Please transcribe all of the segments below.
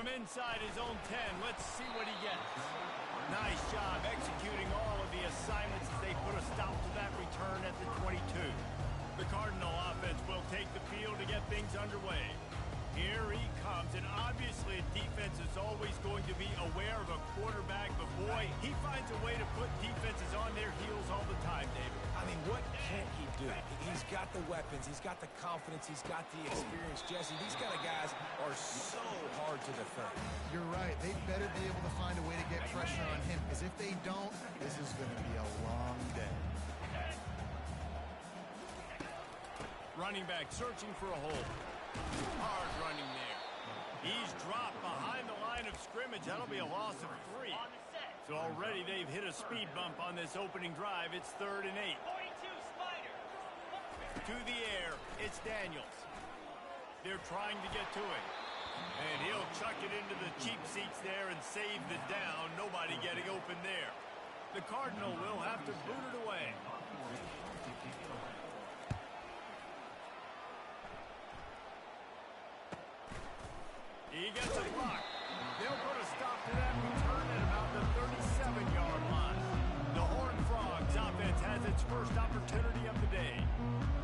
From inside his own 10, let's see what he gets. Nice job executing all of the assignments as they put a stop to that return at the 22. The Cardinal offense will take the field to get things underway. Here he comes, and obviously defense is always going to be aware of a quarterback, but boy, he finds a way to put defenses on their heels all the time, David. I mean, what can't he do? He's got the weapons, he's got the confidence, he's got the experience. Jesse, these kind of guys are so hard to defend. You're right. They better be able to find a way to get pressure on him, because if they don't, this is going to be a long day. Running back searching for a hole. Hard running there. He's dropped behind the line of scrimmage. That'll be a loss of 3. So already they've hit a speed bump on this opening drive. It's 3rd and 8. To the air, it's Daniels. They're trying to get to it. And he'll chuck it into the cheap seats there and save the down. Nobody getting open there. The Cardinal will have to boot it away. He gets a block. They'll put a stop to that return at about the 37-yard line. The Horned Frogs offense has its first opportunity of the day.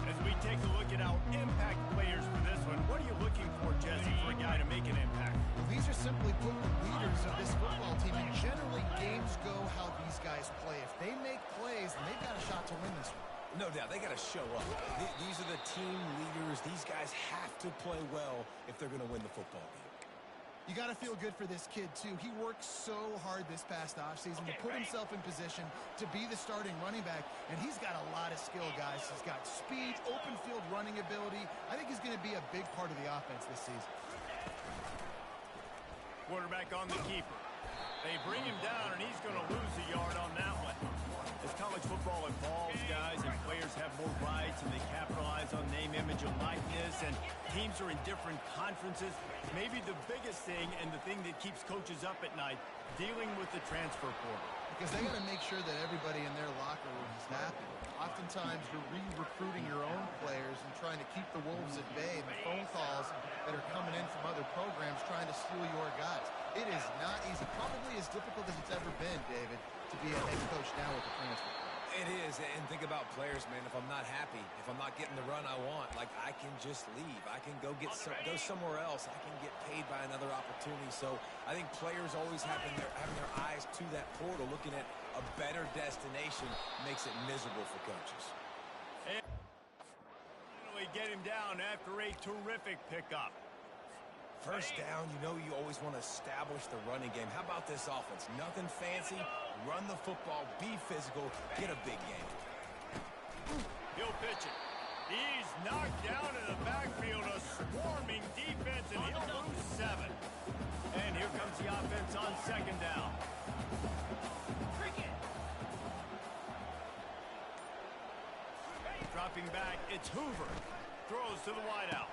As we take a look at our impact players for this one, what are you looking for, Jesse, for a guy to make an impact? Well, these are simply put the leaders of this football team, and generally games go how these guys play. If they make plays, then they've got a shot to win this one. No doubt, they got to show up. These are the team leaders. These guys have to play well if they're going to win the football game. You got to feel good for this kid, too. He worked so hard this past offseason to put himself in position to be the starting running back, and he's got a lot of skill, guys. He's got speed, open field running ability. I think he's going to be a big part of the offense this season. Quarterback on the keeper. They bring him down, and he's going to lose a yard on that one. As college football evolves, guys, and players have more rights and they capitalize on name, image, and likeness, and teams are in different conferences, maybe the biggest thing and the thing that keeps coaches up at night, dealing with the transfer portal. Because they got to make sure that everybody in their locker room is happy. Oftentimes, you're re-recruiting your own players and trying to keep the wolves at bay, and the phone calls that are coming in from other programs trying to steal your guys. It is not easy. Probably as difficult as it's ever been, David, to be a head coach now with the transfer. It is, and think about players, man. If I'm not happy, if I'm not getting the run I want, like, I can just leave. I can go somewhere else. I can get paid by another opportunity. So I think players always having their eyes to that portal, looking at a better destination, makes it miserable for coaches. And finally get him down after a terrific pickup. First down, you know you always want to establish the running game. How about this offense? Nothing fancy. Run the football, be physical, get a big game. He'll pitch it. He's knocked down in the backfield, a swarming defense, and he'll lose 7. And here comes the offense on 2nd down. Dropping back, it's Hoover. Throws to the wideout.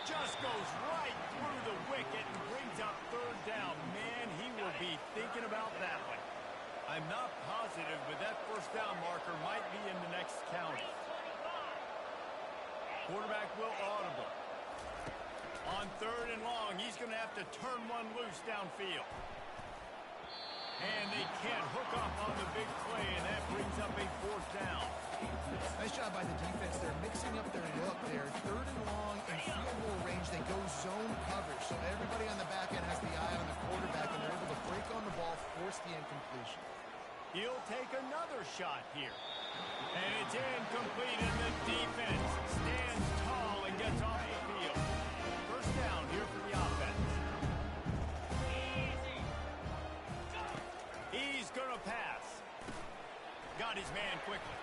Just goes right through the wicket and brings up 3rd down. Man, he will be thinking about that one. I'm not positive, but that 1st down marker might be in the next county. Quarterback will audible. On 3rd and long, he's going to have to turn one loose downfield. And they can't hook up on the big play, and that brings up a 4th down. Nice job by the defense. They're mixing up their look there. 3rd and long in field goal range. They go zone coverage. So everybody on the back end has the eye on the quarterback, and they're able to break on the ball, force the incompletion. He'll take another shot here. And it's incomplete, and the defense stands tall and gets off the field. 1st down here for the offense. He's going to pass. Got his man quickly.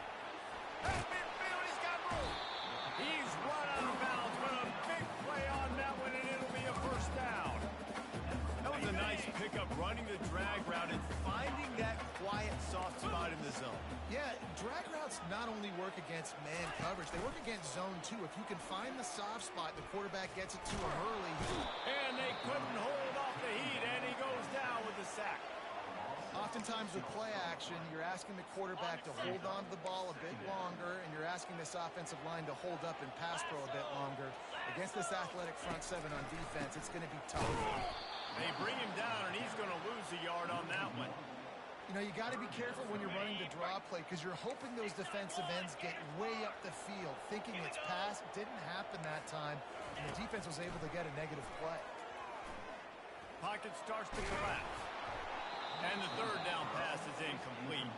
At midfield, he's got room. He's run out of bounds, but a big play on that one, and it'll be a 1st down. That was a nice pickup, running the drag route and finding that quiet, soft spot in the zone. Yeah, drag routes not only work against man coverage, they work against zone too. If you can find the soft spot, the quarterback gets it to him early. And they couldn't hold off the heat, and he goes down with the sack. Oftentimes with play action, you're asking the quarterback to hold on to the ball a bit longer, and you're asking this offensive line to hold up and pass pro a bit longer. Against this athletic front 7 on defense, it's going to be tough. They bring him down, and he's going to lose a yard on that one. You know, you got to be careful when you're running the draw play because you're hoping those defensive ends get way up the field, thinking it's pass. Didn't happen that time, and the defense was able to get a negative play. Pocket starts to collapse. And the third down pass is incomplete.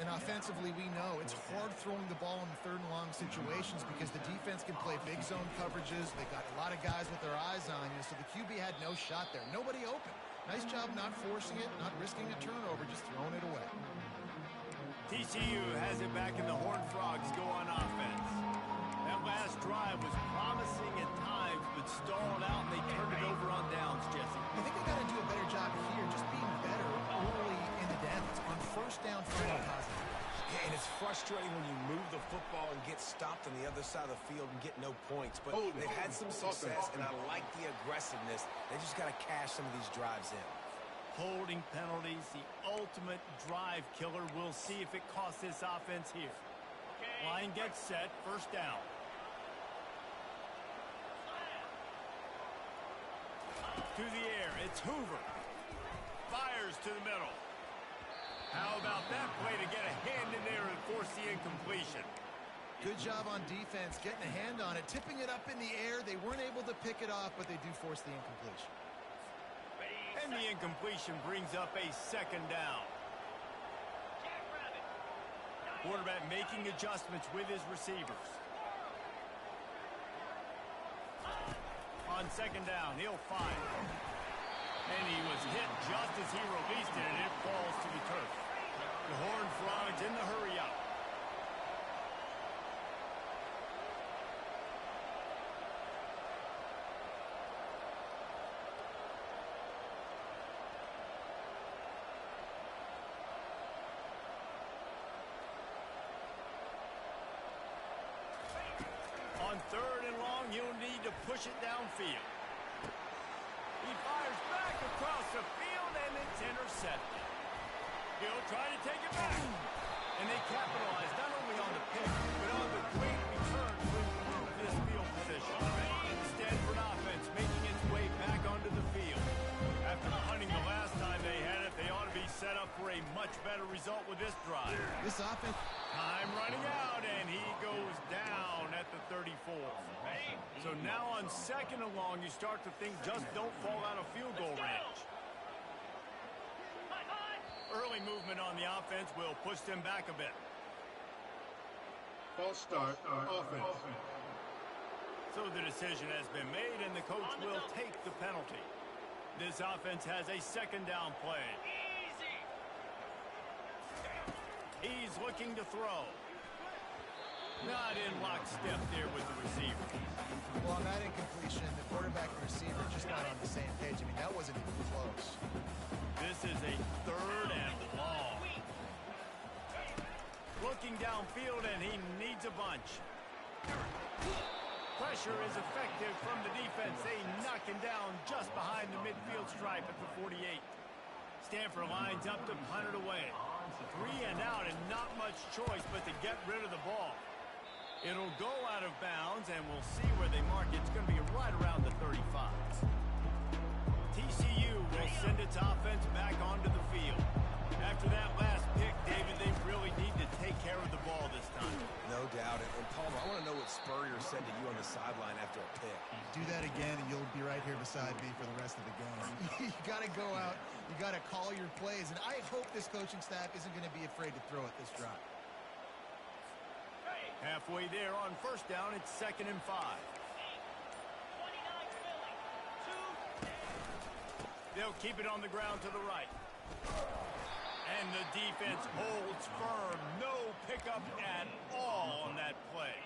And offensively, we know it's hard throwing the ball in the third and long situations because the defense can play big zone coverages. They got a lot of guys with their eyes on you, so the QB had no shot there. Nobody open. Nice job not forcing it, not risking a turnover, just throwing it away. TCU has it back, and the Horned Frogs go on offense. That last drive was promising at times, but stalled out, and they turned it over on downs, Jesse. I think they got to do a better job here, just being better early in the downs. On first down, final positive. Yeah, and it's frustrating when you move the football and get stopped on the other side of the field and get no points. But they've had some success, and I like the aggressiveness. They just got to cash some of these drives in. Holding penalties, the ultimate drive killer. We'll see if it costs this offense here. Line gets set, first down. To the air, it's Hoover. Fires to the middle. How about that play to get a hand in there and force the incompletion? Good job on defense, getting a hand on it, tipping it up in the air. They weren't able to pick it off, but they do force the incompletion. And the incompletion brings up a second down. Quarterback making adjustments with his receivers. On second down, he'll fire. And he was hit just as he released it, and it falls to the turf. The Horned Frogs in the hurry-up. On third and long, you'll need to push it downfield. He fires back across the field, and it's intercepted. He'll try to take it back. And they capitalize not only on the pick, but on the great return to improve this field position. The Stanford offense making its way back onto the field. After punting the last time they had it, they ought to be set up for a much better result with this drive. This offense... Time running out, and he goes down at the 34. So now on second and long, you start to think just don't fall out of field goal range. Early movement on the offense will push them back a bit. False start, offense. So the decision has been made, and the coach will take the penalty. This offense has a second down play. He's looking to throw. Not in lockstep there with the receiver. Well, on that incompletion, the quarterback and receiver just not on the same page. I mean, that wasn't even close. This is a third and long. Looking downfield, and he needs a bunch. Pressure is effective from the defense. They knock him down just behind the midfield stripe at the 48. Stanford lines up to punt it away. 3 and out, and not much choice but to get rid of the ball. It'll go out of bounds, and we'll see where they mark it. It's going to be right around the 35. TCU will send its offense back onto the field. After that last pick, David, they really need to take care of the ball this time. No doubt. And Palmer, I want to know what Spurrier said to you on the sideline after a pick. Do that again, and you'll be right here beside me for the rest of the game. You got to go out. You got to call your plays. And I hope this coaching staff isn't going to be afraid to throw at this drive. Halfway there on first down, it's 2nd and 5. They'll keep it on the ground to the right. And the defense holds firm. No pickup at all on that play.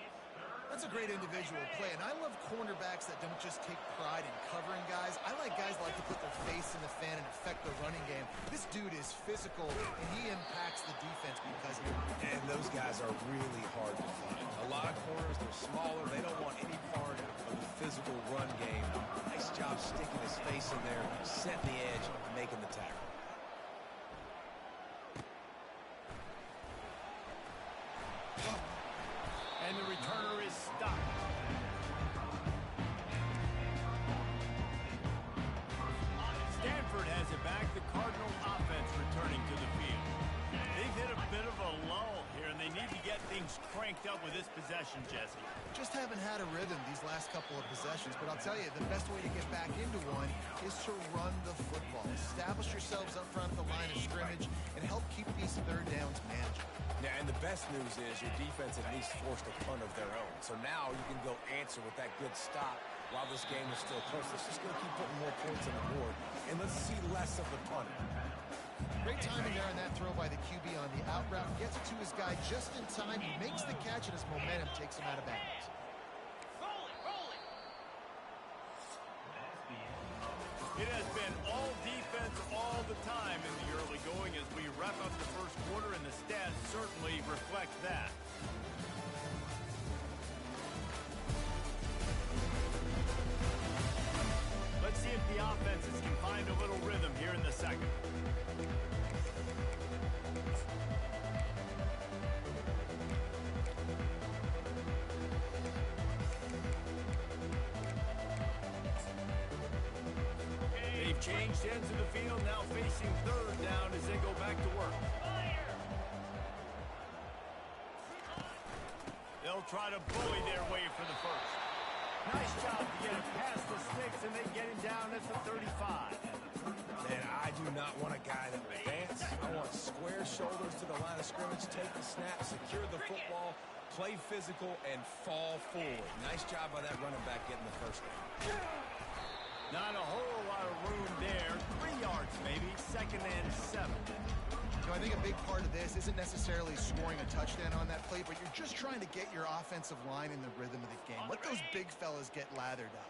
That's a great individual play, and I love cornerbacks that don't just take pride in covering guys. I like guys that like to put their face in the fan and affect the running game. This dude is physical, and he impacts the defense because of it. And those guys are really hard to find. A lot of corners, they're smaller. They don't want any part of the physical run game. Nice job sticking his face in there, setting the edge, and making the tackle. And the returner is stopped. get things cranked up with this possession, Jesse? Just haven't had a rhythm these last couple of possessions, but I'll tell you, the best way to get back into one is to run the football. Establish yourselves up front at the line of scrimmage and help keep these third downs manageable. Yeah, and the best news is your defense at least forced a punt of their own. So now you can go answer with that good stop while this game is still close. Let's just go keep putting more points on the board, and let's see less of the punter. Great timing there on that throw by the QB on the out route. Gets it to his guy just in time. He makes the catch, and his momentum takes him out of bounds. It has been all defense all the time in the early going as we wrap up the first quarter, and the stats certainly reflect that. Let's see if the offenses can find a little rhythm here in the second. They've changed ends of the field, now facing third down as they go back to work. They'll try to bully their way for the first. Nice job to get it past the sticks, and they get him down at the 35. Man, I do not want a guy that will dance. I want square shoulders to the line of scrimmage, take the snap, secure the football, play physical, and fall forward. Nice job by that running back getting the first down. Not a whole lot of room there. 3 yards maybe, 2nd and 7. I think a big part of this isn't necessarily scoring a touchdown on that play, but you're just trying to get your offensive line in the rhythm of the game. Let those big fellas get lathered up.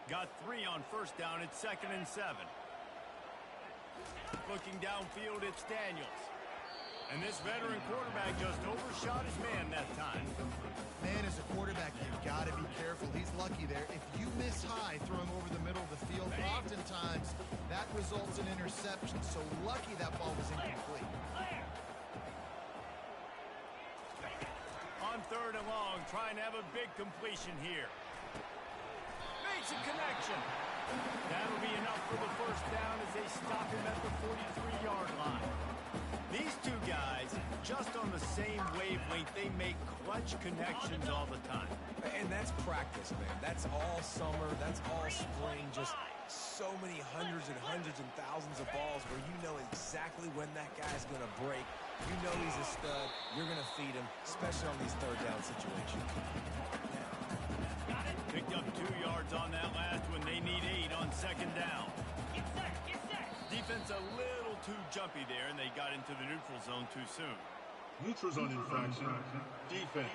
Got 3 on first down. It's 2nd and 7. Looking downfield, it's Daniels. And this veteran quarterback just overshot his man that time. Man, as a quarterback, you've got to be careful. He's lucky there. If you miss high throwing over the middle of the field, oftentimes that results in interception. So lucky that ball was incomplete. On 3rd and long, trying to have a big completion here. Makes a connection. That'll be enough for the first down as they stop him at the 43-yard line. These two guys, just on the same wavelength, they make clutch connections all the time. And that's practice, man. That's all summer. That's all spring. Just so many hundreds and thousands of balls where you know exactly when that guy's going to break. You know he's a stud. You're going to feed him, especially on these third down situations. Picked up 2 yards on that last one. They need 8 on 2nd down. Defense a little too jumpy there, and they got into the neutral zone too soon. Neutral zone infraction. Defense.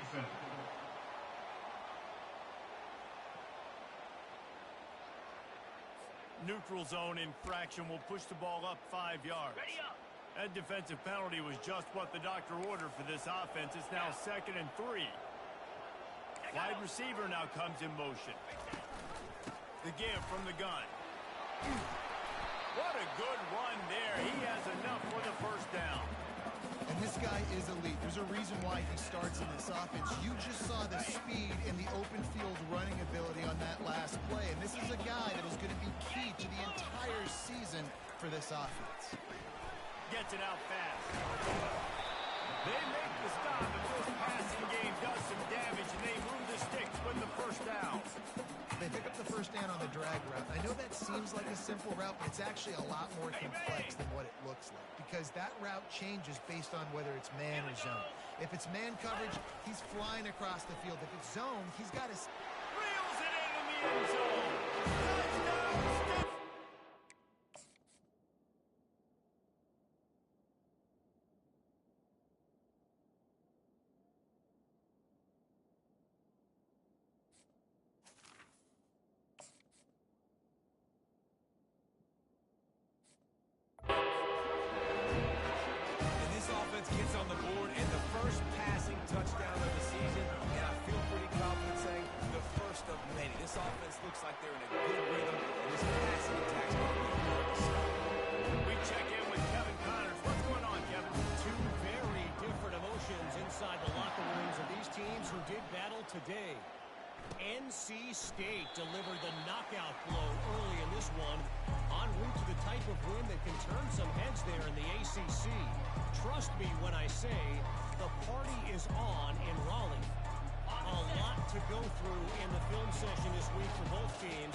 Neutral zone infraction will push the ball up 5 yards. That defensive penalty was just what the doctor ordered for this offense. It's now 2nd and 3. Wide receiver now comes in motion. The give from the gun. What a good run there. He has enough for the first down. And this guy is elite. There's a reason why he starts in this offense. You just saw the speed and the open field running ability on that last play. And this is a guy that is going to be key to the entire season for this offense. Gets it out fast. They make the stop, but this passing game does some damage, and they move the sticks with the first down. They pick up the first down on the drag route. I know that seems like a simple route, but it's actually a lot more complex than what it looks like because that route changes based on whether it's man or zone. If it's man coverage, he's flying across the field. If it's zone, he's got to... Reels it in the end zone. Touchdown, Steph. Gets on the board and the first passing touchdown of the season, and I feel pretty confident saying the first of many. This offense looks like they're in a good rhythm, and this passing attack's going to be hard. We check in with Kevin Connors. What's going on, Kevin? 2 very different emotions inside the locker rooms of these teams who did battle today. NC State delivered the knockout blow early in this one, en route to the type of win that can turn some heads there in the ACC. Trust me when I say The party is on in Raleigh. A lot to go through in the film session this week for both teams.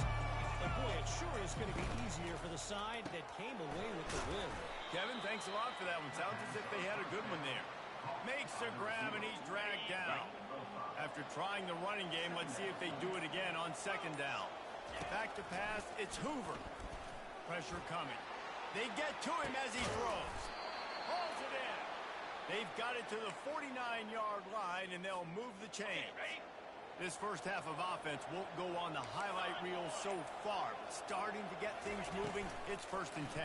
But boy, it sure is going to be easier for the side that came away with the win. Kevin, thanks a lot for that one. Sounds as if they had a good one there. Makes a grab, and he's dragged down. After trying the running game, let's see if they do it again on second down. Back to pass, it's Hoover. Pressure coming. They get to him as he throws. Hauls it in. They've got it to the 49-yard line, and they'll move the chains. This first half of offense won't go on the highlight reel so far, but starting to get things moving, it's 1st and 10.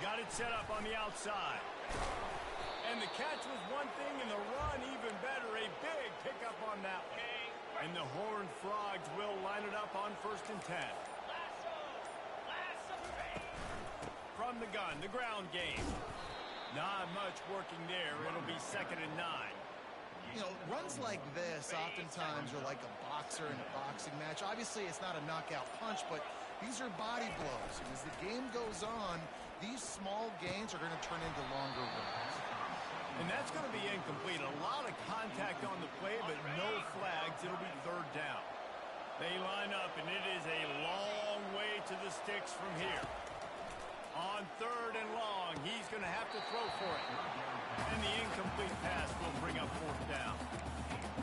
Got it set up on the outside. And the catch was one thing, and the run even better. A big pickup on that one. And the Horned Frogs will line it up on 1st and 10. From the gun, the ground game. Not much working there. It'll be 2nd and 9. You know, runs like this oftentimes are like a boxer in a boxing match. Obviously, it's not a knockout punch, but these are body blows. And as the game goes on, these small gains are going to turn into longer runs. And that's going to be incomplete. A lot of contact on the play, but no flags. It'll be 3rd down. They line up, and it is a long way to the sticks from here. On 3rd and long, he's going to have to throw for it. And the incomplete pass will bring up 4th down.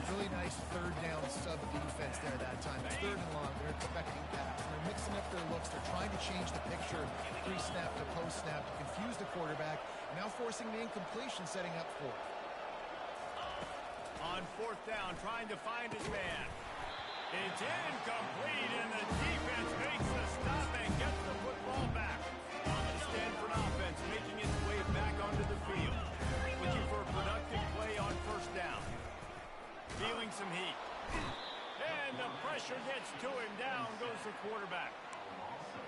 Really nice 3rd down sub defense there that time. It's 3rd and long. They're expecting pass. They're mixing up their looks. They're trying to change the picture pre-snap to post-snap to confuse the quarterback. Now forcing the incompletion, setting up 4th. On 4th down, trying to find his man. It's incomplete, and the defense makes the stop and gets the football back. The Stanford offense making its way back onto the field. Looking for a productive play on 1st down. Feeling some heat. And the pressure gets to him. Down goes the quarterback.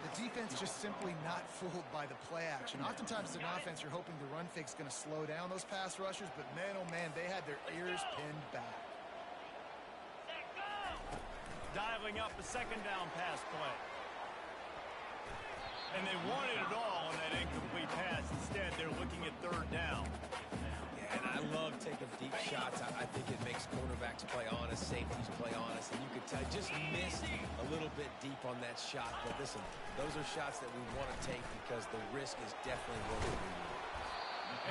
The defense just simply not fooled by the play action. Oftentimes, as an offense, you're hoping the run fake's going to slow down those pass rushers, but man, oh man, they had their ears pinned back. Dialing up a 2nd down pass play. And they wanted it all on that incomplete pass. Instead, they're looking at 3rd down. Yeah, and I love taking deep shots. I think it makes cornerbacks play honest, safeties play honest, and you could tell just missed a little bit deep on that shot. But listen, those are shots that we want to take because the risk is definitely worth it.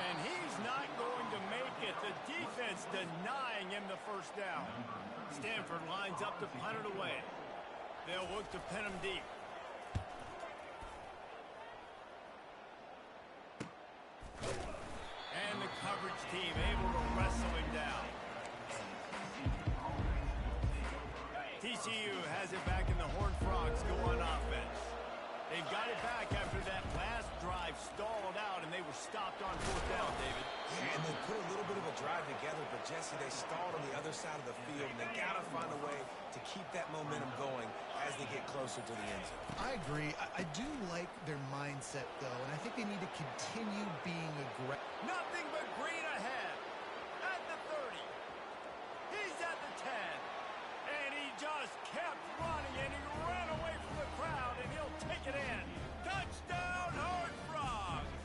And he's not going to make it. The defense denying him the 1st down. Stanford lines up to punt it away. They'll look to pin him deep. And the coverage team able to wrestle him down. TCU has it back, and the Horned Frogs go on offense. They've got it back after that last drive stalled out, and they were stopped on 4th down, David. Yeah, and they put a little bit of a drive together, but Jesse, they stalled on the other side of the field, and they got to find a way to keep that momentum going as they get closer to the end zone. I agree. I do like their mindset, though, and I think they need to continue being aggressive. Nothing but green ahead. At the 30. He's at the 10. And he just kept running, and he ran away from the crowd, and he'll take it in. Touchdown, Horned Frogs!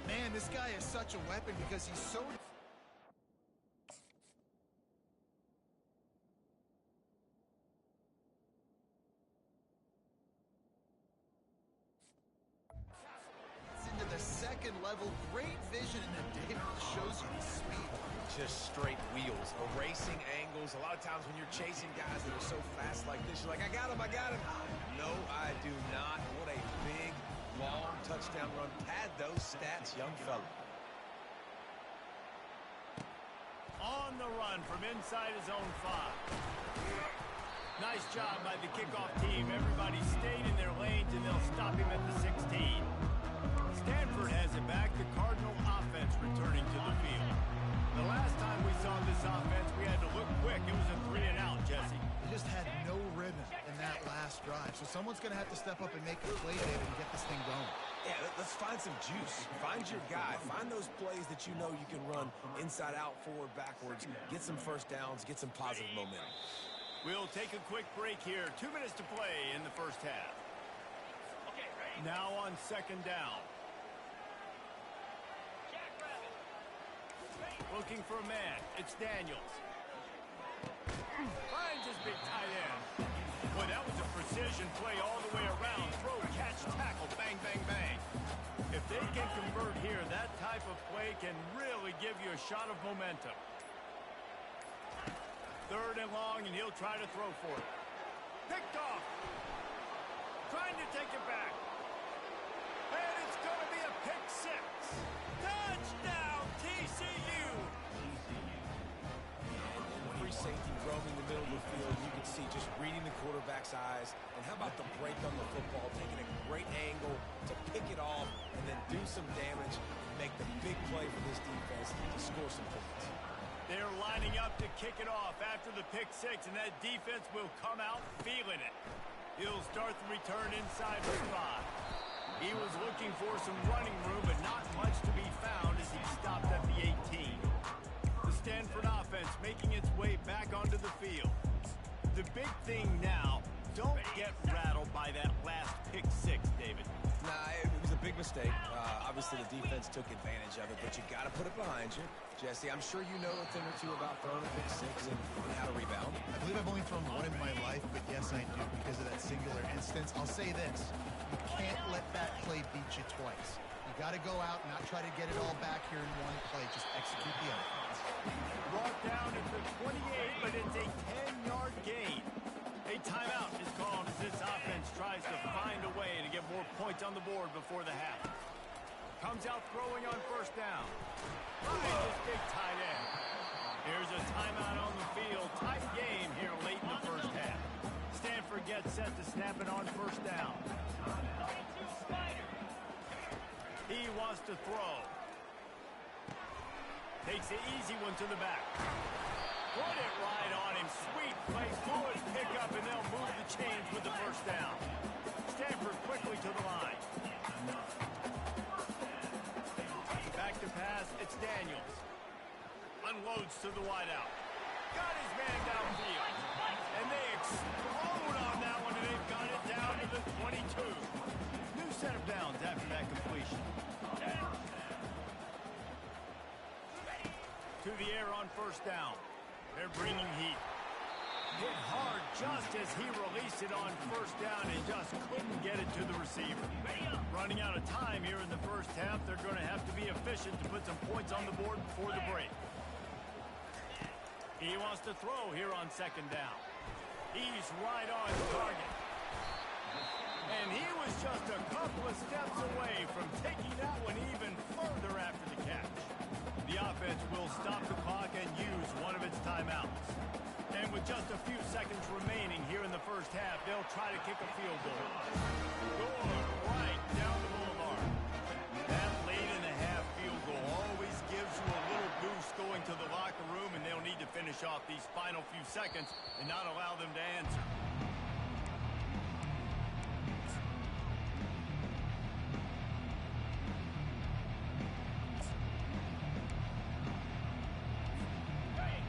Man, this guy is such a weapon because he's so... into the 2nd level. Great vision, and then David shows you the speed. Just straight wheels, erasing angles. A lot of times when you're chasing guys that are so fast like this, you're like, I got him. No, I do not. What a big, long touchdown run. Pad those stats, young fella. On the run from inside his own 5. Nice job by the kickoff team. Everybody stayed in their lanes, and they'll stop him at the 16. Stanford has it back. The Cardinal offense returning to the field. The last time we saw this offense, we had to look quick. It was a 3-and-out, Jesse. They just had no rhythm in that last drive. So someone's going to have to step up and make a play, David, and get this thing going. Yeah, let's find some juice. Find your guy. Find those plays that you know you can run inside out, forward, backwards. Get some 1st downs. Get some positive momentum. We'll take a quick break here. 2 minutes to play in the 1st half. Now on 2nd down. looking for a man. It's Daniels. Finds his big tight end. Boy, that was a precision play all the way around. Throw, catch, tackle, bang, bang, bang. If they can convert here, that type of play can really give you a shot of momentum. 3rd and long, and he'll try to throw for it. Picked off. Trying to take it back. And it's going to be a pick 6. Touchdown, TCU! Free safety roaming the middle of the field. You can see just reading the quarterback's eyes. And how about the break on the football, taking a great angle to pick it off and then do some damage and make the big play for this defense to score some points. They're lining up to kick it off after the pick 6, and that defense will come out feeling it. He'll start the return inside the 5. He was looking for some running room, but not much to be found as he stopped at the 18. The Stanford offense making its way back onto the field. The big thing now, don't get rattled by that last pick 6, David. Nah, it was a big mistake. Obviously, the defense took advantage of it, but you got to put it behind you. Jesse, I'm sure you know a thing or two about throwing a pick 6 and how to rebound. I believe I've only thrown one in my life, but yes, I do because of that singular instance. I'll say this. You can't let that play beat you twice. You got to go out and not try to get it all back here in one play. Just execute the offense. Brought down at the 28, but it's a 10-yard gain. A timeout is called as this offense tries to find a way to get more points on the board before the half. Comes out throwing on 1st down. Finds his big tight end. Here's a timeout on the field. Tight game here late in the 1st half. Stanford gets set to snap it on 1st down. He wants to throw. Takes the easy one to the back. Put it right on him. Sweet play. Good pickup, and they'll move the chains with the 1st down. Stanford quickly to the line. Back to pass. It's Daniels. Unloads to the wideout. Got his man downfield. And they explode on that one, and they've got it down to the 22. New set of downs after that completion. To the air on 1st down. They're bringing heat. Hit hard just as he released it on 1st down and just couldn't get it to the receiver. Running out of time here in the 1st half. They're going to have to be efficient to put some points on the board before the break. He wants to throw here on 2nd down. He's right on target. And he was just a couple of steps away from taking that one even further after the catch. The offense will stop the clock and use one of its timeouts. And with just a few seconds remaining here in the 1st half, they'll try to kick a field goal. Going right down the boulevard. That late in the half field goal always gives you a little boost going to the locker room, and they'll need to finish off these final few seconds and not allow them to answer.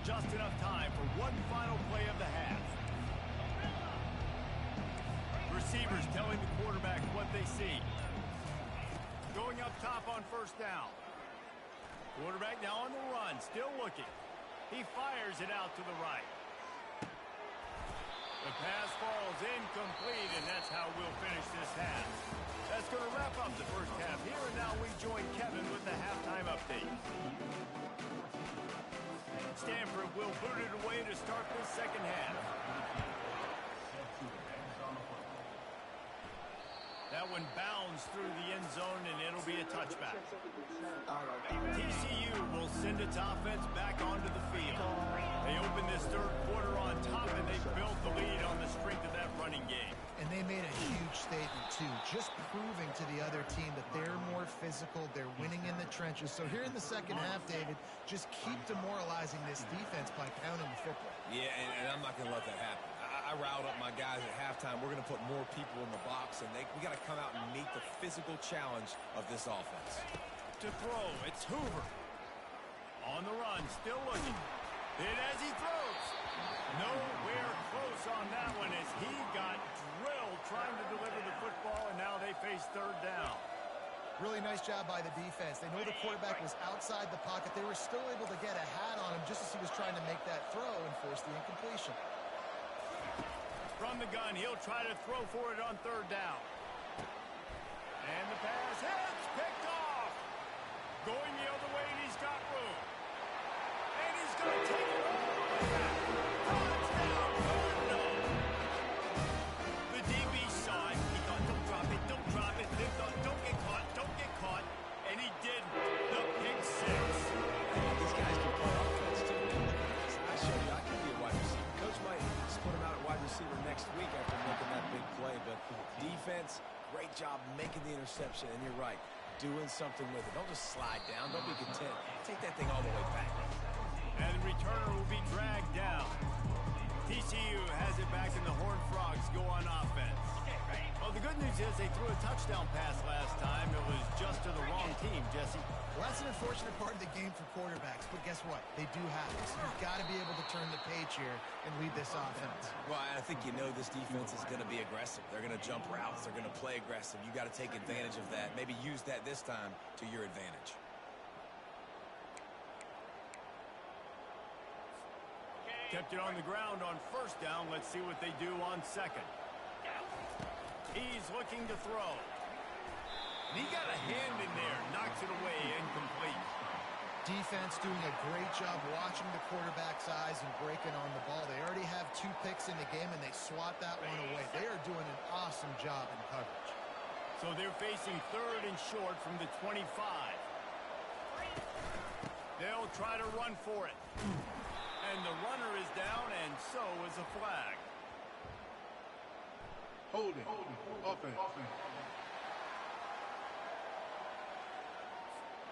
Just enough time for one final play of the half. Receivers telling the quarterback what they see. Going up top on 1st down. Quarterback now on the run, still looking. He fires it out to the right. The pass falls incomplete, and that's how we'll finish this half. That's going to wrap up the 1st half here, and now we join Kevin with the halftime update. Stanford will boot it away to start this 2nd half. That one bounds through the end zone, and it'll be a touchback. TCU will send its offense back onto the field. They open this 3rd quarter on top, and they built the lead on the strength of that running game. And they made a huge statement, too, just proving to the other team that they're more physical, they're winning in the trenches. So here in the 2nd half, David, just keep demoralizing this defense by pounding the football. Yeah, and I'm not going to let that happen. I riled up my guys at halftime. We're going to put more people in the box, and we got to come out and meet the physical challenge of this offense. To throw, it's Hoover. On the run, still looking. Hit as he throws. Nowhere close on that one as he got drilled trying to deliver the football, and now they face 3rd down. Really nice job by the defense. They know the quarterback was outside the pocket. They were still able to get a hat on him just as he was trying to make that throw and force the incompletion. From the gun, he'll try to throw for it on third down. And the pass hits, picked off. Going the other way, and he's got room. And he's going to take it all the way back. Touchdown, Cardinal. The DB saw it. He thought, don't drop it, don't drop it. They thought, don't get caught, don't get caught. And he didn't. The pick six. These guys can play offense, too. I showed you I can be a wide receiver. Coach might split him out at wide receiver next week after making that big play. But defense, great job making the interception. And you're right, doing something with it. Don't just slide down. Don't be content. Take that thing all the way back. And the returner will be dragged down. TCU has it back, and the Horned Frogs go on offense. Well, the good news is they threw a touchdown pass last time. It was just to the wrong team, Jesse. Well, that's an unfortunate part of the game for quarterbacks, but guess what? They do have it. So you've got to be able to turn the page here and lead this offense. Well, I think you know this defense is going to be aggressive. They're going to jump routes. They're going to play aggressive. You got to take advantage of that. Maybe use that this time to your advantage. Kept it on the ground on first down. Let's see what they do on second. He's looking to throw. And he got a hand in there. Knocks it away, incomplete. Defense doing a great job watching the quarterback's eyes and breaking on the ball. They already have 2 picks in the game, and they swat that one away. They are doing an awesome job in coverage. So they're facing third and short from the 25. They'll try to run for it. And the runner is down, and so is a flag. Holding. Offense.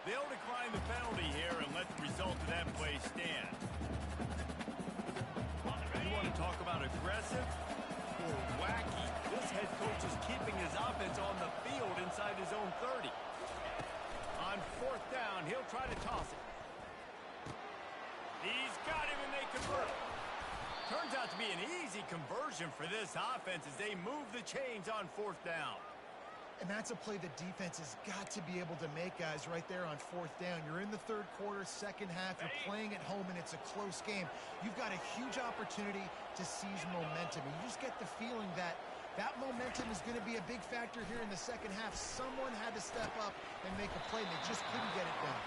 They'll decline the penalty here and let the result of that play stand. You want to talk about aggressive or wacky? This head coach is keeping his offense on the field inside his own 30. On fourth down, he'll try to toss it. He's got him, and they convert. Turns out to be an easy conversion for this offense as they move the chains on fourth down. And that's a play the defense has got to be able to make, guys, right there on fourth down. You're in the third quarter, second half. You're playing at home, and it's a close game. You've got a huge opportunity to seize momentum. And you just get the feeling that that momentum is going to be a big factor here in the second half. Someone had to step up and make a play, and they just couldn't get it done.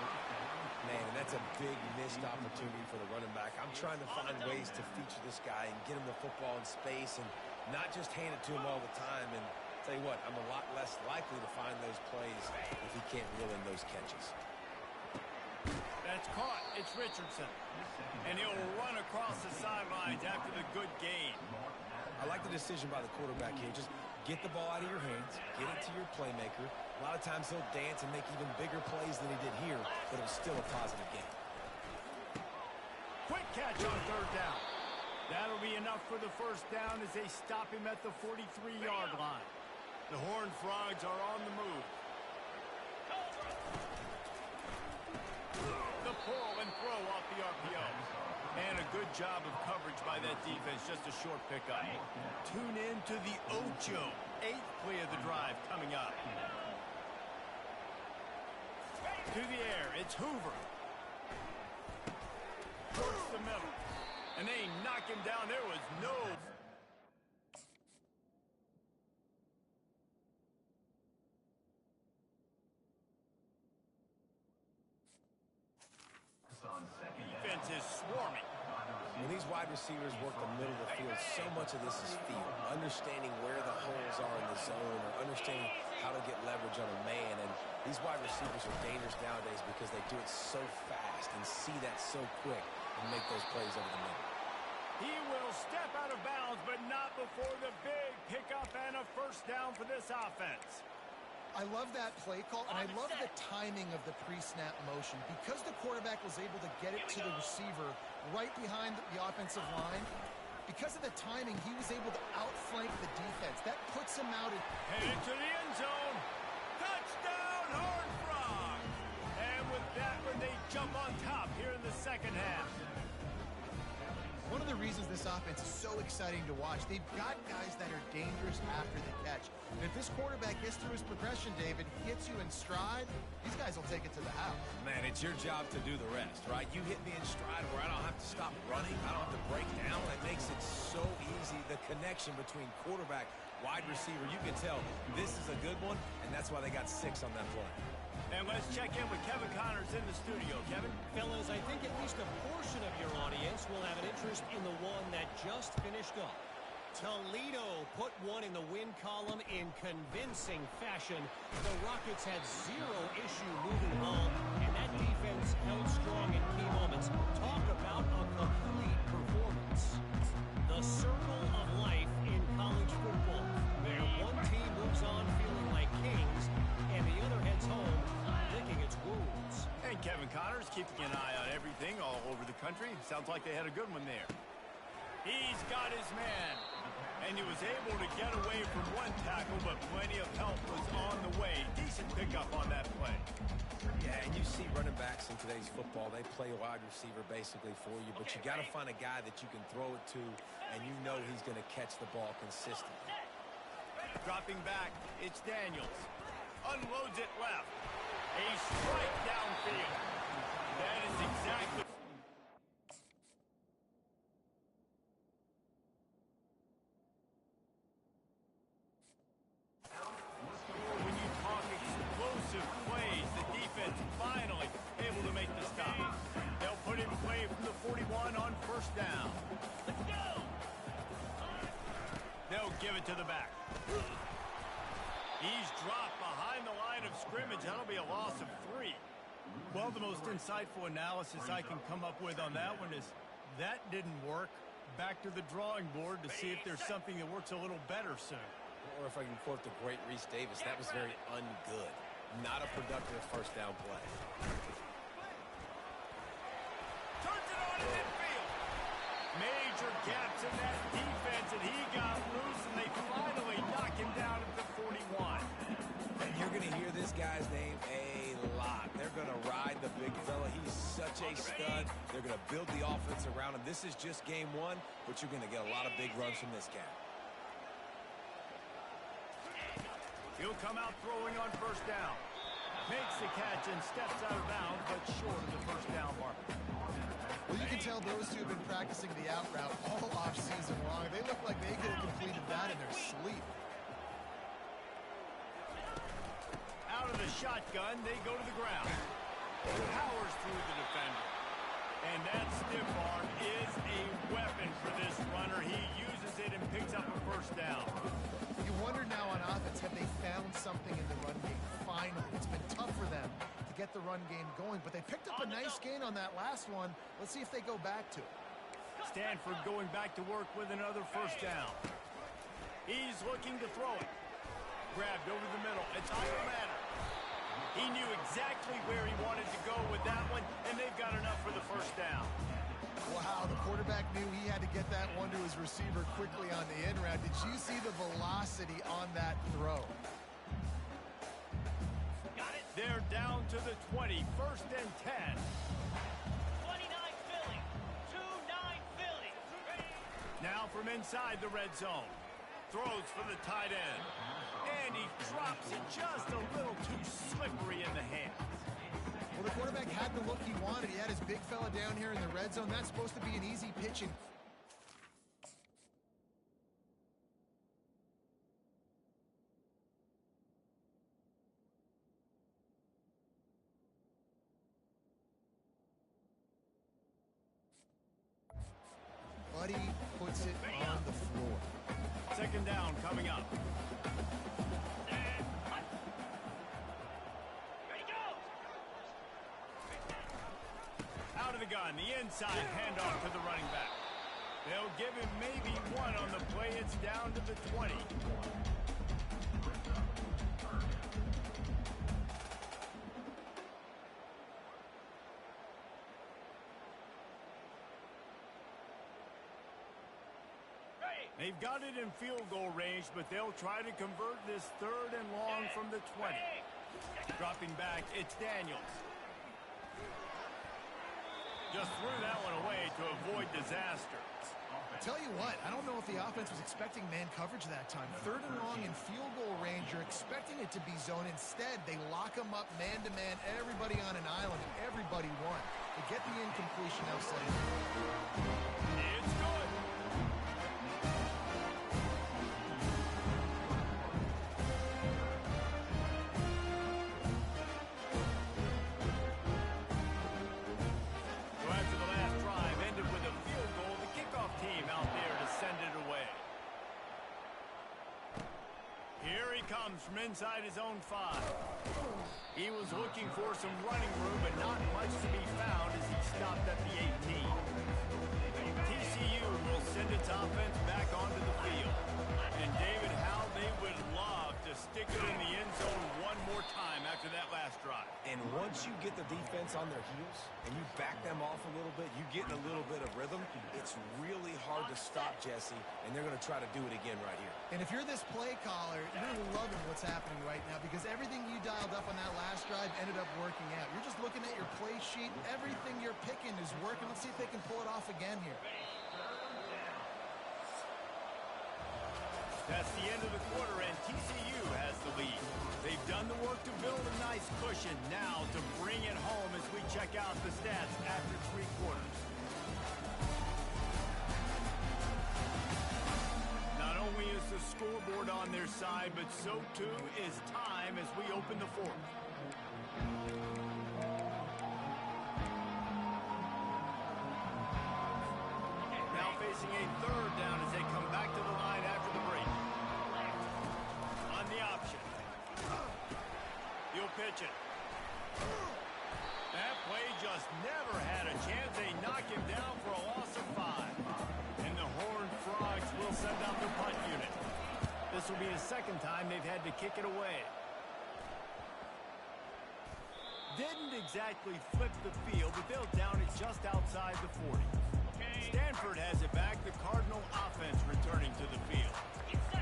Man, and that's a big missed opportunity for the running back. I'm trying to find ways to feature this guy and get him the football in space and not just hand it to him all the time. And tell you what, I'm a lot less likely to find those plays if he can't reel in those catches. That's caught. It's Richardson. And he'll run across the sidelines after the good gain. I like the decision by the quarterback here. Just get the ball out of your hands, get it to your playmaker. A lot of times he'll dance and make even bigger plays than he did here, but it was still a positive game. Quick catch on third down. That'll be enough for the first down as they stop him at the 43-yard line. The Horned Frogs are on the move. The pull and throw off the RPO. And a good job of coverage by that defense, just a short pickup. Tune in to the Ocho. 8th play of the drive coming up. To the air, it's Hoover. Towards the middle. And they knock him down. There was no... Defense is swarming. When these wide receivers work the middle of the field, so much of this is feel. Understanding where the holes are in the zone or understanding how to get leverage on a man. And these wide receivers are dangerous nowadays because they do it so fast and see that so quick and make those plays over the middle. He will step out of bounds, but not before the big pickup and a first down for this offense. I love that play call, and I love the timing of the pre-snap motion. Because the quarterback was able to get it to the receiver right behind the offensive line, because of the timing, he was able to outflank the defense. That puts him out. Headed to the end zone. Touchdown, Horned Frogs! And with that one, they jump on top here in the second half. One one of the reasons this offense is so exciting to watch. They've got guys that are dangerous after the catch. And if this quarterback gets through his progression, David, hits you in stride, these guys will take it to the house. Man, it's your job to do the rest, right? You hit me in stride where I don't have to stop running. I don't have to break down. It makes it so easy. The connection between quarterback, wide receiver, you can tell this is a good one, and that's why they got 6 on that play. And let's check in with Kevin Connors in the studio. Kevin? Fellas, I think at least a portion of your audience will have an interest in the one that just finished up. Toledo put one in the win column in convincing fashion. The Rockets had 0 issue moving the ball, and that defense held strong in key moments. Talk about a complete performance. The circle of life in college football, where one team moves on feeling like kings, and the other heads home licking its wounds. And Kevin Connors keeping an eye on everything all over the country. Sounds like they had a good one there. He's got his man. And he was able to get away from one tackle, but plenty of help was on the way. Decent pickup on that play. Yeah, and you see running backs in today's football, they play wide receiver basically for you, but you got to find a guy that you can throw it to, and you know he's going to catch the ball consistently. Dropping back, it's Daniels. Unloads it left. A strike downfield. That is exactly... When you talk explosive plays, the defense finally able to make the stop. They'll put in play from the 41 on first down. Let's go! They'll give it to the back. He's dropped behind the line of scrimmage. That'll be a loss of 3. Well, the most insightful analysis I can come up with on that one is that didn't work. Back to the drawing board to see if there's something that works a little better soon. Or if I can quote the great Reese Davis, that was very ungood. Not a productive first down play. Turns it on in midfield. Major gaps in that defense, and he got loose, and they finally knock him down at the 41. And you're going to hear this guy's name a lot. They're going to ride the big fella. He's such a stud. They're going to build the offense around him. This is just game 1, but you're going to get a lot of big runs from this guy. He'll come out throwing on first down. Makes the catch and steps out of bounds, but short of the first down mark. Well, you can tell those two have been practicing the out route all off-season long. They look like they could have completed that in their sleep. Out of the shotgun, they go to the ground. Powers through the defender. And that stiff arm is a weapon for this runner. He uses it and picks up a first down. You wonder now on offense, have they found something in the run game? Finally, it's been tough for them to get the run game going, but they picked up a nice gain on that last one. Let's see if they go back to it. Stanford going back to work with another first down. He's looking to throw it. Grabbed over the middle. It's Iowa Madden. He knew exactly where he wanted to go with that one, and they've got enough for the first down. Wow, the quarterback knew he had to get that one to his receiver quickly on the in route. Did you see the velocity on that throw? Got it. They're down to the 20, first and 10. 29 Philly, 2-9 Philly. Now from inside the red zone. Throws for the tight end. And he drops it just a little too slippery in the hands. Well, the quarterback had the look he wanted. He had his big fella down here in the red zone. That's supposed to be an easy pitch. And Buddy puts it on the floor. Second down coming up. Out of the gun, the inside handoff to the running back. They'll give him maybe one on the play. It's down to the 20. They've got it in field goal range, but they'll try to convert this third and long from the 20. Dropping back, it's Daniels. Just threw that one away to avoid disaster. Tell you what, I don't know if the offense was expecting man coverage that time. 3rd and long in field goal range, you're expecting it to be zone. Instead, they lock them up man-to-man, everybody on an island, and everybody won. They get the incompletion now set in. It's good. So after the last drive ended with a field goal, the kickoff team out there to send it away. Here he comes from inside his own 5. He was looking for some running room, but not much to be found as he stopped at the 18. TCU will send its offense back onto the field. And David, how they would love to stick it in the end zone one more time after that last drive. And once you get the defense on their heels and you back them off a little bit, you get in a little bit of rhythm, it's really hard to stop, Jesse, and they're going to try to do it again right here. And if you're this play caller, you're loving what's happening right now because everything you dialed up on that last drive ended up working out. You're just looking at your play sheet. Everything you're picking is working. Let's see if they can pull it off again here. That's the end of the quarter, and TCU has the lead. They've done the work to build a nice cushion. Now to bring it home as we check out the stats after 3 quarters. Not only is the scoreboard on their side, but so too is time as we open the 4th. Now facing a 3rd down as they come back to the line after the break. On the option. He'll pitch it. That play just never had a chance. They knock him down for a loss of 5. And the Horned Frogs will send out their punt unit. This will be the 2nd time they've had to kick it away. Didn't exactly flip the field, but they'll down it just outside the 40. Stanford has it back. The Cardinal offense returning to the field.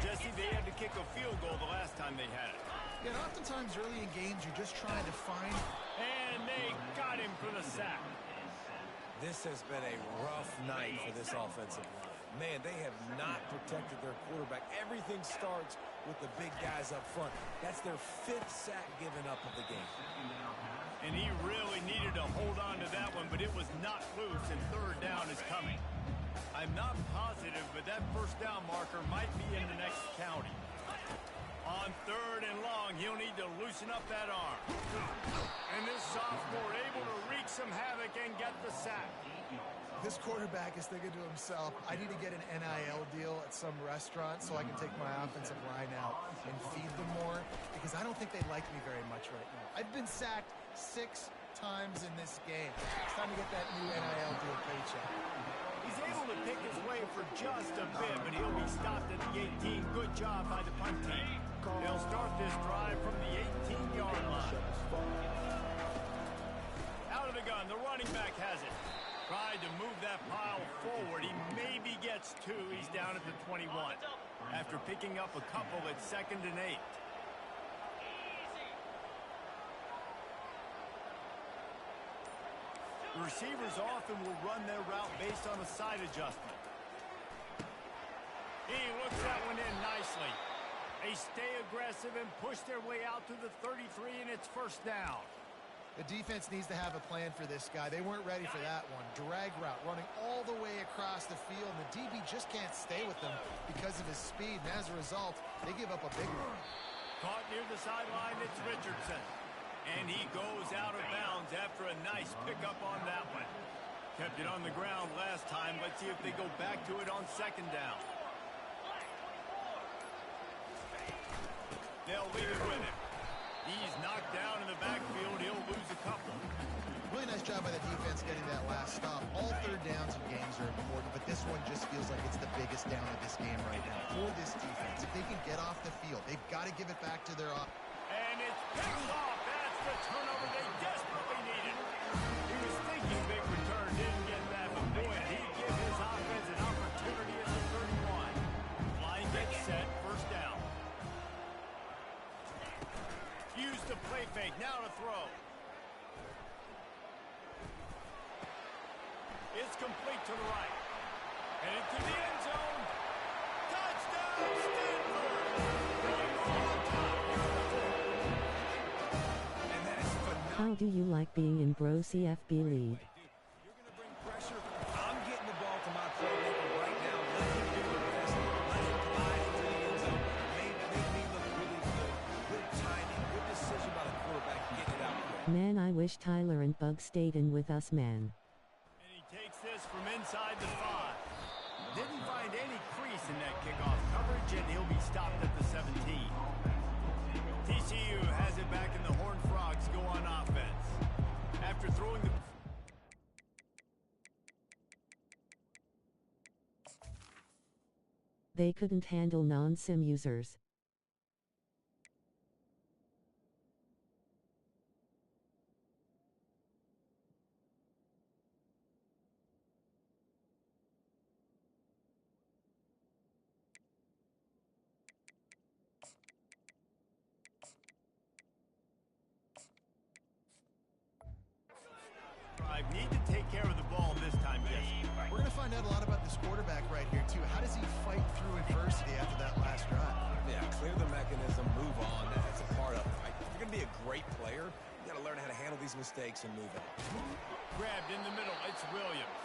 Jesse, they had to kick a field goal the last time they had it. Yeah, and oftentimes early in games, you're just trying to find... And they got him for the sack. This has been a rough night for this offensive line. Man, they have not protected their quarterback. Everything starts with the big guys up front. That's their 5th sack given up of the game. And he really needed to hold on to that one, but it was not loose, and 3rd down is coming. I'm not positive, but that 1st down marker might be in the next county. On 3rd and long, he'll need to loosen up that arm. And this sophomore able to wreak some havoc and get the sack. This quarterback is thinking to himself, I need to get an NIL deal at some restaurant so I can take my offensive line out and feed them more, because I don't think they like me very much right now. I've been sacked 6 times in this game. It's time to get that new NIL deal paycheck. He's able to pick his way for just a bit, but he'll be stopped at the 18. Good job by the punt team. They'll start this drive from the 18-yard line. Out of the gun, the running back has it. Tried to move that pile forward. He maybe gets 2. He's down at the 21. After picking up a couple at 2nd and 8. The receivers often will run their route based on a side adjustment. He looks that one in nicely. They stay aggressive and push their way out to the 33, and it's 1st down. The defense needs to have a plan for this guy. They weren't ready for that one. Drag route running all the way across the field, and the DB just can't stay with them because of his speed. And as a result, they give up a big one. Caught near the sideline, it's Richardson. And he goes out of bounds after a nice pickup on that one. Kept it on the ground last time. Let's see if they go back to it on 2nd down. They'll leave it with him. He's knocked down in the backfield. He'll lose a couple. Really nice job by the defense getting that last stop. All 3rd downs in games are important, but this one just feels like it's the biggest down of this game right now for this defense. If they can get off the field, they've got to give it back to their offense. And it's picked off. That's the turnover they desperately needed. He was thinking big return, didn't get that, but boy, did he give his offense an opportunity at the 31. Line gets set, 1st down. Use the play fake, now to throw. It's complete to the right. And into the end zone. Touchdown, Stanford! Going on top. And that is phenomenal. How do you like being in Bro CFB lead? You're going to bring pressure. I'm getting the ball to my playmaker right now. Let him do the rest. Let him glide into the end zone. Make me look really good. Good timing. Good decision by the quarterback. Get it out quick. Man, I wish Tyler and Bug stayed in with us, man. And he takes this from inside the 5. Didn't find any crease in that kickoff coverage, and he'll be stopped at the 17. TCU has it back, and the Horned Frogs go on offense. After throwing the... They couldn't handle non-sim users. Need to take care of the ball this time, Jesse. We're going to find out a lot about this quarterback right here, too. How does he fight through adversity after that last drive? Yeah, clear the mechanism, move on. That's a part of it, right? If you're going to be a great player, you got to learn how to handle these mistakes and move on. Grabbed in the middle. It's Williams.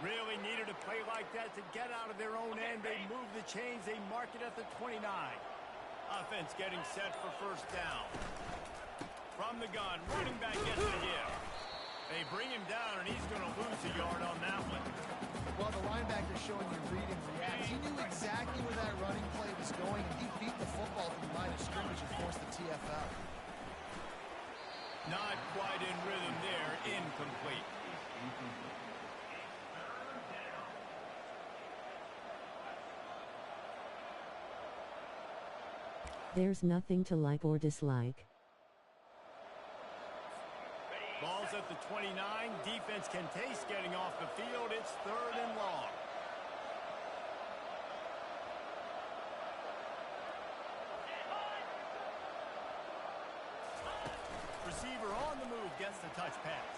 Really needed a play like that to get out of their own end. They move the chains. They mark it at the 29. Offense getting set for first down. From the gun, running back gets the hit. They bring him down, and he's going to lose a yard on that one. Well, the linebacker's showing you read and react. He knew exactly where that running play was going, and he beat the football from the line of scrimmage and forced the TFL. Not quite in rhythm there. Incomplete. There's nothing to like or dislike. Ball's at the 29. Defense can taste getting off the field. It's 3rd and long. Receiver on the move gets the touch pass.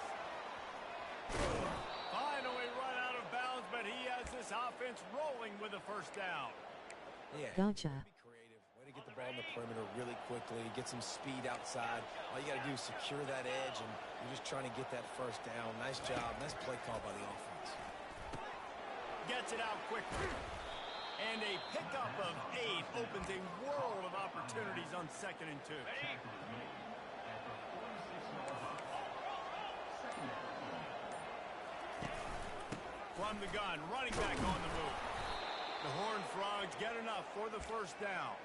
Finally run out of bounds, but he has this offense rolling with a first down. Yeah. Gotcha. Be creative. Way to get the ball in the perimeter really quickly. Get some speed outside. All you got to do is secure that edge, and you're just trying to get that first down. Nice job. Nice play call by the offense. Gets it out quickly. And a pickup of 8 opens a world of opportunities on 2nd and 2. From the gun, running back on the move. The Horned Frogs get enough for the first down.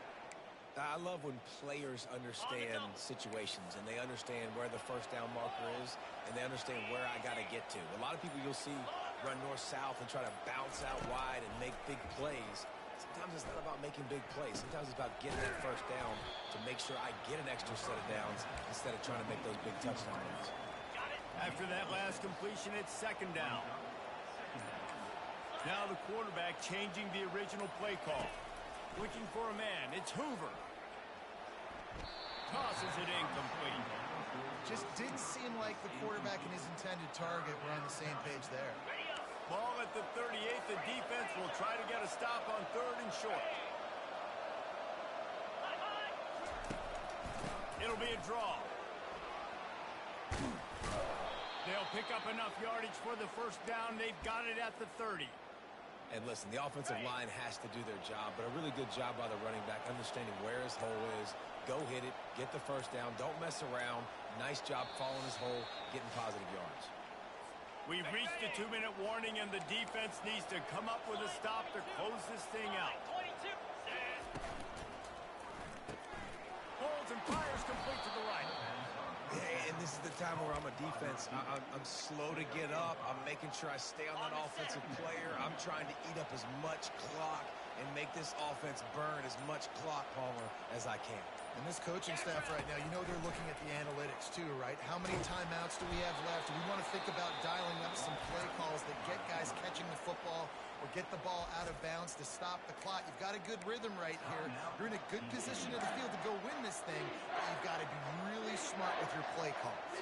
I love when players understand situations and they understand where the first down marker is and they understand where I got to get to. A lot of people you'll see run north-south and try to bounce out wide and make big plays. Sometimes it's not about making big plays. Sometimes it's about getting that first down to make sure I get an extra set of downs instead of trying to make those big touchdown runs. After that last completion, it's 2nd down. Now the quarterback changing the original play call. Looking for a man. It's Hoover. Tosses it incomplete. Just didn't seem like the quarterback and his intended target were on the same page there. Ball at the 38. The defense will try to get a stop on 3rd and short. It'll be a draw. They'll pick up enough yardage for the first down. They've got it at the 30. And listen, the offensive line has to do their job, but a really good job by the running back, understanding where his hole is. Go hit it, get the first down, don't mess around. Nice job following his hole, getting positive yards. We've reached the 2-minute warning, and the defense needs to come up with a stop to close this thing out. 22. Holds and fires complete to the right. And this is the time where I'm a defense. I'm slow to get up. I'm making sure I stay on that offensive player. I'm trying to eat up as much clock and make this offense burn as much clock, Palmer, as I can. And this coaching staff right now, you know they're looking at the analytics too, right? How many timeouts do we have left? Do we want to think about dialing up some play calls that get guys catching the football or get the ball out of bounds to stop the clock? You've got a good rhythm right here. You're in a good position of the field to go win this thing, but you've got to be really smart with your play calls.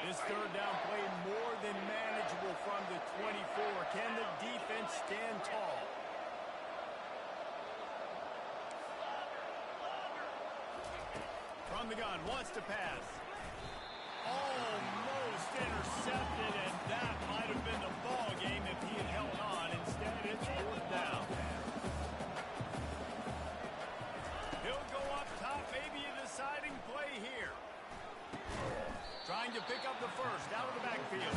This third down play more than manageable from the 24. Can the defense stand tall? From the gun, wants to pass. Almost intercepted, and that might have been the ball game if he had held on. Instead, it's fourth down. He'll go up top, maybe a deciding play here. Trying to pick up the first, out of the backfield.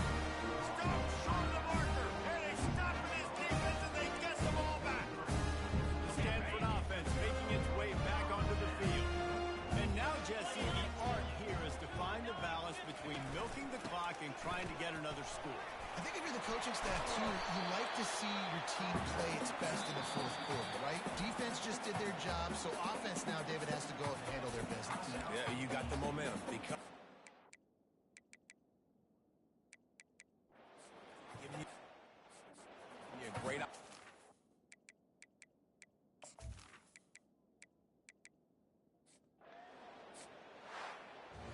Stop short of the marker, and they stop with his defense, and they get the ball back. The Stanford offense making its way back onto the field. And now, Jesse, the art here is to find the balance between milking the clock and trying to get another score. I think if you're the coaching staff, too, you like to see your team play its best in the fourth quarter, right? Defense just did their job, so offense now, David, has to go and handle their business. Yeah, you got the momentum. Because